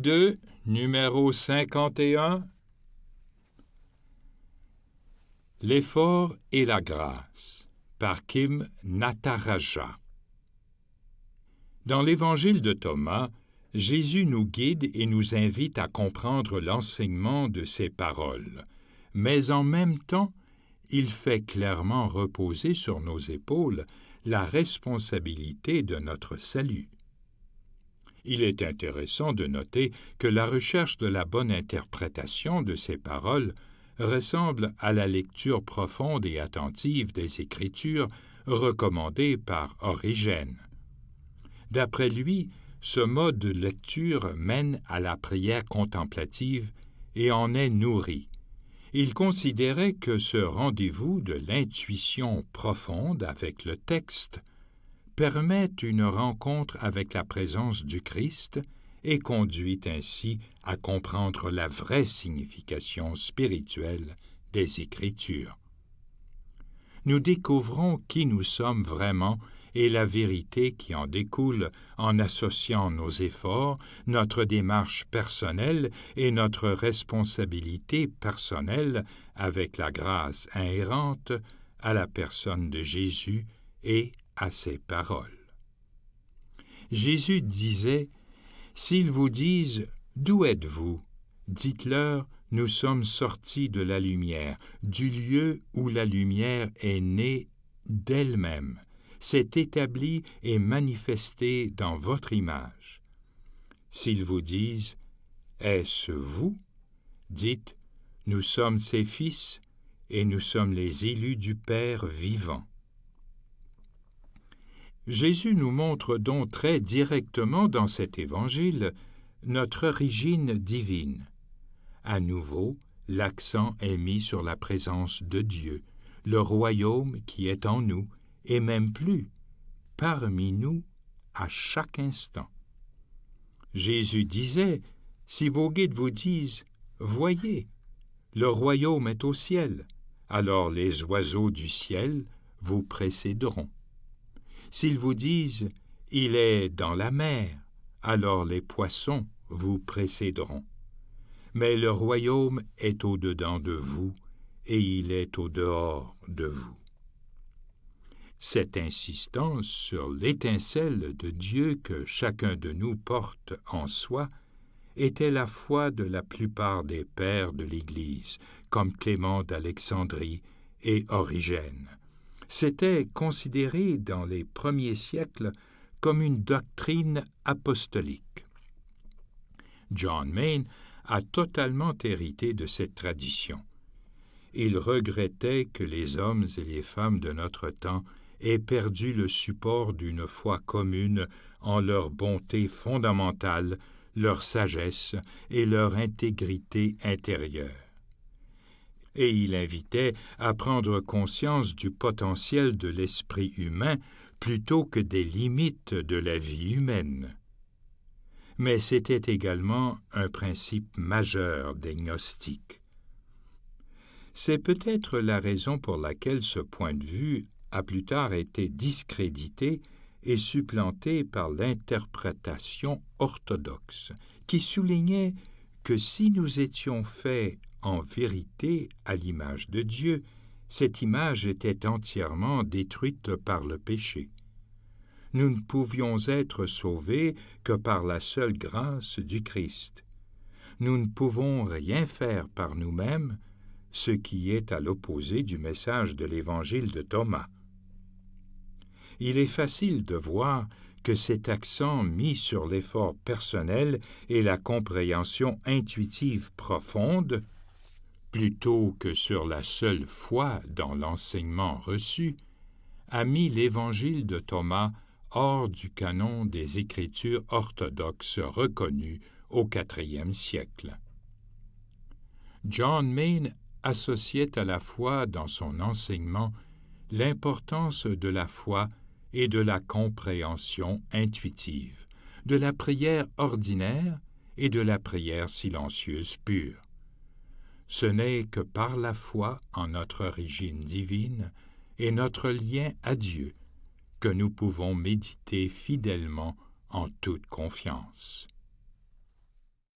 2, numéro 51. L'effort et la grâce, par Kim Nataraja. Dans l'Évangile de Thomas, Jésus nous guide et nous invite à comprendre l'enseignement de ses paroles, mais en même temps, il fait clairement reposer sur nos épaules la responsabilité de notre salut. Il est intéressant de noter que la recherche de la bonne interprétation de ces paroles ressemble à la lecture profonde et attentive des Écritures recommandée par Origène. D'après lui, ce mode de lecture mène à la prière contemplative et en est nourri. Il considérait que ce rendez-vous de l'intuition profonde avec le texte permet une rencontre avec la présence du Christ et conduit ainsi à comprendre la vraie signification spirituelle des Écritures. Nous découvrons qui nous sommes vraiment et la vérité qui en découle en associant nos efforts, notre démarche personnelle et notre responsabilité personnelle avec la grâce inhérente à la personne de Jésus et à ses paroles. Jésus disait « S'ils vous disent « D'où êtes-vous » dites-leur « Nous sommes sortis de la lumière, du lieu où la lumière est née d'elle-même, s'est établie et manifestée dans votre image. S'ils vous disent « Est-ce vous » dites « Nous sommes ses fils et nous sommes les élus du Père vivant. » Jésus nous montre donc très directement dans cet évangile notre origine divine. À nouveau, l'accent est mis sur la présence de Dieu, le royaume qui est en nous, et même plus, parmi nous à chaque instant. Jésus disait, si vos guides vous disent « Voyez, le royaume est au ciel », alors les oiseaux du ciel vous précéderont. S'ils vous disent « Il est dans la mer », alors les poissons vous précéderont. Mais le royaume est au-dedans de vous, et il est au-dehors de vous. Cette insistance sur l'étincelle de Dieu que chacun de nous porte en soi était la foi de la plupart des pères de l'Église, comme Clément d'Alexandrie et Origène. C'était considéré dans les premiers siècles comme une doctrine apostolique. John Main a totalement hérité de cette tradition. Il regrettait que les hommes et les femmes de notre temps aient perdu le support d'une foi commune en leur bonté fondamentale, leur sagesse et leur intégrité intérieure. Et il invitait à prendre conscience du potentiel de l'esprit humain plutôt que des limites de la vie humaine. Mais c'était également un principe majeur des gnostiques. C'est peut-être la raison pour laquelle ce point de vue a plus tard été discrédité et supplanté par l'interprétation orthodoxe, qui soulignait que si nous étions faits en vérité à l'image de Dieu, cette image était entièrement détruite par le péché. Nous ne pouvions être sauvés que par la seule grâce du Christ. Nous ne pouvons rien faire par nous-mêmes, ce qui est à l'opposé du message de l'Évangile de Thomas. Il est facile de voir que cet accent mis sur l'effort personnel et la compréhension intuitive profonde, plutôt que sur la seule foi dans l'enseignement reçu, a mis l'Évangile de Thomas hors du canon des Écritures orthodoxes reconnues au IVe siècle. John Main associait à la foi dans son enseignement l'importance de la foi et de la compréhension intuitive, de la prière ordinaire et de la prière silencieuse pure. Ce n'est que par la foi en notre origine divine et notre lien à Dieu que nous pouvons méditer fidèlement en toute confiance.